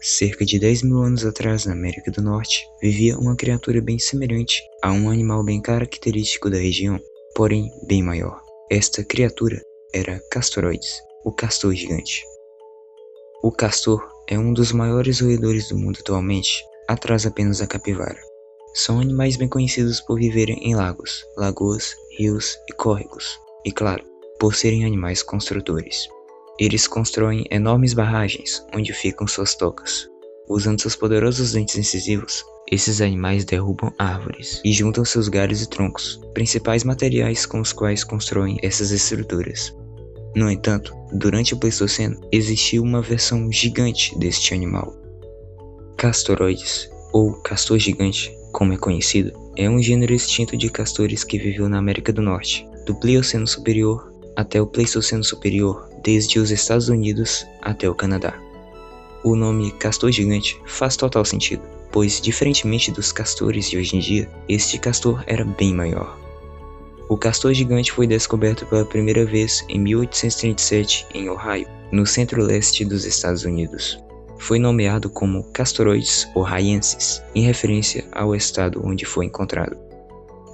Cerca de 10 mil anos atrás, na América do Norte, vivia uma criatura bem semelhante a um animal bem característico da região, porém bem maior. Esta criatura era Castoroides, o castor gigante. O castor é um dos maiores roedores do mundo atualmente, atrás apenas da capivara. São animais bem conhecidos por viverem em lagos, lagoas, rios e córregos, e claro, por serem animais construtores. Eles constroem enormes barragens onde ficam suas tocas. Usando seus poderosos dentes incisivos, esses animais derrubam árvores e juntam seus galhos e troncos, principais materiais com os quais constroem essas estruturas. No entanto, durante o Pleistoceno, existiu uma versão gigante deste animal. Castoroides, ou castor gigante, como é conhecido, é um gênero extinto de castores que viveu na América do Norte, do Plioceno Superior até o Pleistoceno Superior, desde os Estados Unidos até o Canadá. O nome castor gigante faz total sentido, pois, diferentemente dos castores de hoje em dia, este castor era bem maior. O castor gigante foi descoberto pela primeira vez em 1837 em Ohio, no centro-leste dos Estados Unidos. Foi nomeado como Castoroides ohioensis, em referência ao estado onde foi encontrado.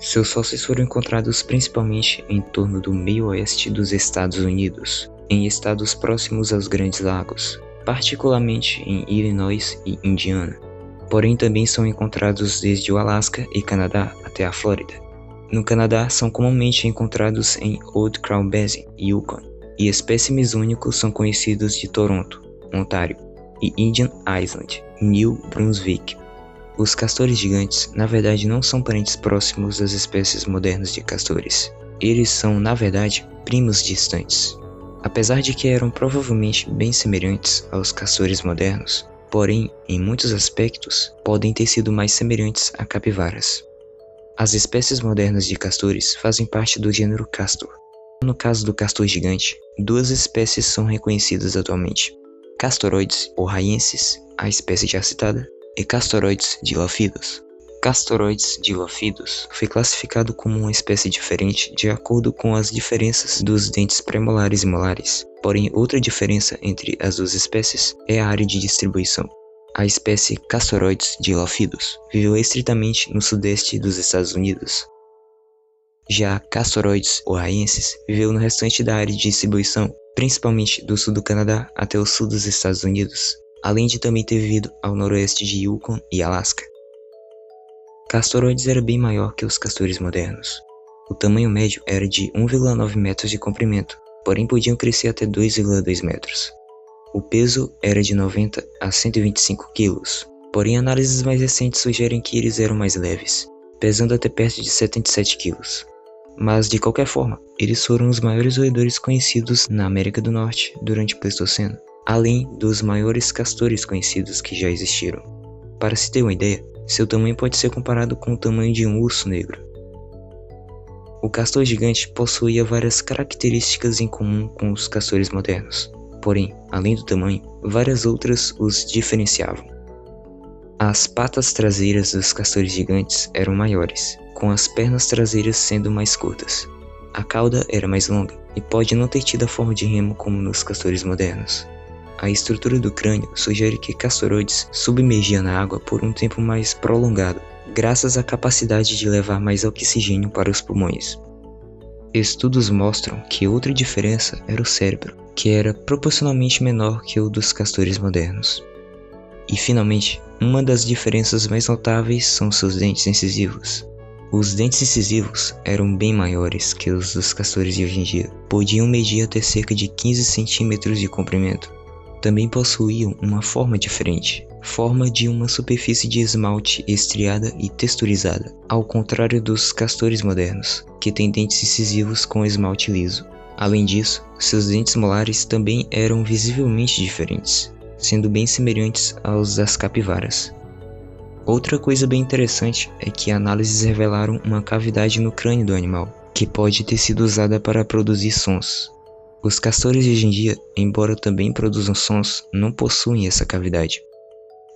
Seus fósseis foram encontrados principalmente em torno do meio-oeste dos Estados Unidos, em estados próximos aos Grandes Lagos, particularmente em Illinois e Indiana. Porém, também são encontrados desde o Alasca e Canadá até a Flórida. No Canadá, são comumente encontrados em Old Crown Basin, Yukon, e espécimes únicos são conhecidos de Toronto, Ontário, e Indian Island, New Brunswick. Os castores gigantes, na verdade, não são parentes próximos das espécies modernas de castores. Eles são, na verdade, primos distantes. Apesar de que eram provavelmente bem semelhantes aos castores modernos, porém, em muitos aspectos, podem ter sido mais semelhantes a capivaras. As espécies modernas de castores fazem parte do gênero Castor. No caso do castor gigante, duas espécies são reconhecidas atualmente: Castoroides ohioensis, a espécie já citada, e Castoroides dilophidos. Castoroides dilophidos foi classificado como uma espécie diferente de acordo com as diferenças dos dentes premolares e molares. Porém, outra diferença entre as duas espécies é a área de distribuição. A espécie Castoroides dilophidos viveu estritamente no sudeste dos Estados Unidos. Já Castoroides ohioensis viveu no restante da área de distribuição, principalmente do sul do Canadá até o sul dos Estados Unidos, além de também ter vivido ao noroeste de Yukon e Alasca. Castoroides era bem maior que os castores modernos. O tamanho médio era de 1,9 metros de comprimento, porém podiam crescer até 2,2 metros. O peso era de 90 a 125 quilos, porém análises mais recentes sugerem que eles eram mais leves, pesando até perto de 77 quilos. Mas, de qualquer forma, eles foram os maiores roedores conhecidos na América do Norte durante o Pleistoceno, além dos maiores castores conhecidos que já existiram. Para se ter uma ideia, seu tamanho pode ser comparado com o tamanho de um urso negro. O castor gigante possuía várias características em comum com os castores modernos, porém, além do tamanho, várias outras os diferenciavam. As patas traseiras dos castores gigantes eram maiores, com as pernas traseiras sendo mais curtas. A cauda era mais longa e pode não ter tido a forma de remo como nos castores modernos. A estrutura do crânio sugere que Castoroides submergia na água por um tempo mais prolongado, graças à capacidade de levar mais oxigênio para os pulmões. Estudos mostram que outra diferença era o cérebro, que era proporcionalmente menor que o dos castores modernos. E finalmente, uma das diferenças mais notáveis são seus dentes incisivos. Os dentes incisivos eram bem maiores que os dos castores de hoje em dia, podiam medir até cerca de 15 centímetros de comprimento. Também possuíam uma forma diferente, forma de uma superfície de esmalte estriada e texturizada, ao contrário dos castores modernos, que têm dentes incisivos com esmalte liso. Além disso, seus dentes molares também eram visivelmente diferentes, sendo bem semelhantes aos das capivaras. Outra coisa bem interessante é que análises revelaram uma cavidade no crânio do animal, que pode ter sido usada para produzir sons. Os castores de hoje em dia, embora também produzam sons, não possuem essa cavidade.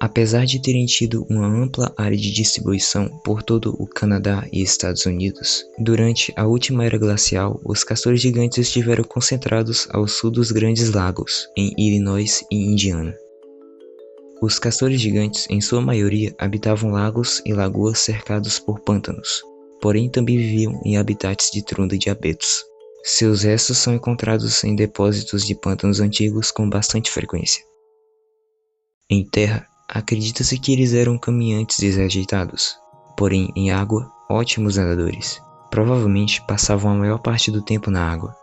Apesar de terem tido uma ampla área de distribuição por todo o Canadá e Estados Unidos, durante a última era glacial, os castores gigantes estiveram concentrados ao sul dos Grandes Lagos, em Illinois e Indiana. Os castores gigantes, em sua maioria, habitavam lagos e lagoas cercados por pântanos, porém também viviam em habitats de tundra de abetos. Seus restos são encontrados em depósitos de pântanos antigos com bastante frequência. Em terra, acredita-se que eles eram caminhantes desajeitados, porém em água, ótimos nadadores. Provavelmente passavam a maior parte do tempo na água.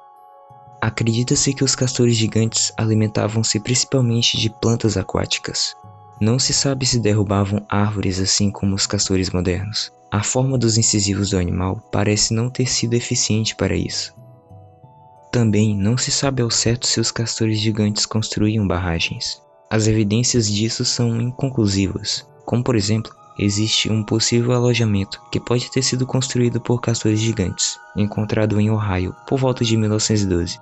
Acredita-se que os castores gigantes alimentavam-se principalmente de plantas aquáticas. Não se sabe se derrubavam árvores assim como os castores modernos. A forma dos incisivos do animal parece não ter sido eficiente para isso. Também não se sabe ao certo se os castores gigantes construíam barragens. As evidências disso são inconclusivas, como por exemplo, existe um possível alojamento que pode ter sido construído por castores gigantes, encontrado em Ohio por volta de 1912.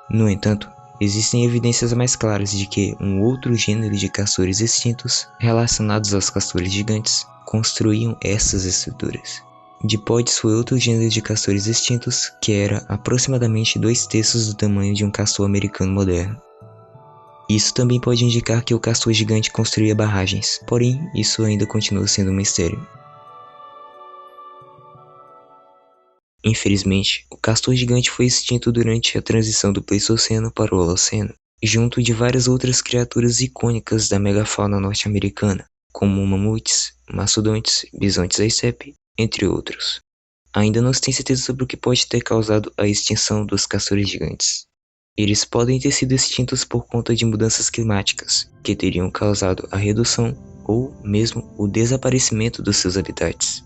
No entanto, existem evidências mais claras de que um outro gênero de castores extintos, relacionados aos castores gigantes, construíam essas estruturas. Dipódes foi outro gênero de castores extintos que era aproximadamente 2/3 do tamanho de um castor americano moderno. Isso também pode indicar que o castor gigante construía barragens, porém isso ainda continua sendo um mistério. Infelizmente, o castor gigante foi extinto durante a transição do Pleistoceno para o Holoceno, junto de várias outras criaturas icônicas da megafauna norte-americana, como mamutes, mastodontes, bisontes da estepe, entre outros. Ainda não se tem certeza sobre o que pode ter causado a extinção dos castores gigantes. Eles podem ter sido extintos por conta de mudanças climáticas, que teriam causado a redução ou mesmo o desaparecimento dos seus habitats.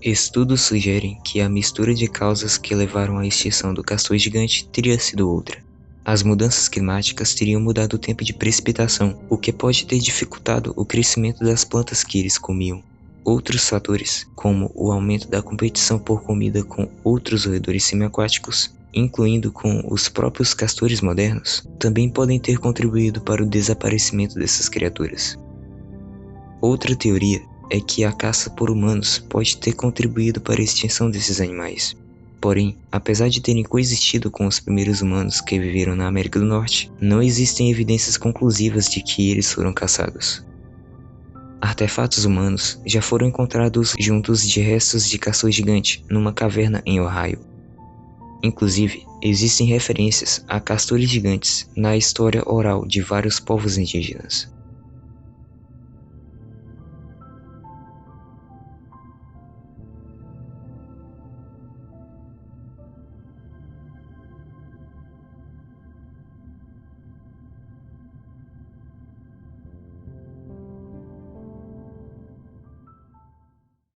Estudos sugerem que a mistura de causas que levaram à extinção do castor gigante teria sido outra. As mudanças climáticas teriam mudado o tempo de precipitação, o que pode ter dificultado o crescimento das plantas que eles comiam. Outros fatores, como o aumento da competição por comida com outros roedores semiaquáticos, incluindo com os próprios castores modernos, também podem ter contribuído para o desaparecimento dessas criaturas. Outra teoria é que a caça por humanos pode ter contribuído para a extinção desses animais. Porém, apesar de terem coexistido com os primeiros humanos que viveram na América do Norte, não existem evidências conclusivas de que eles foram caçados. Artefatos humanos já foram encontrados juntos de restos de castor gigante numa caverna em Ohio. Inclusive, existem referências a castores gigantes na história oral de vários povos indígenas.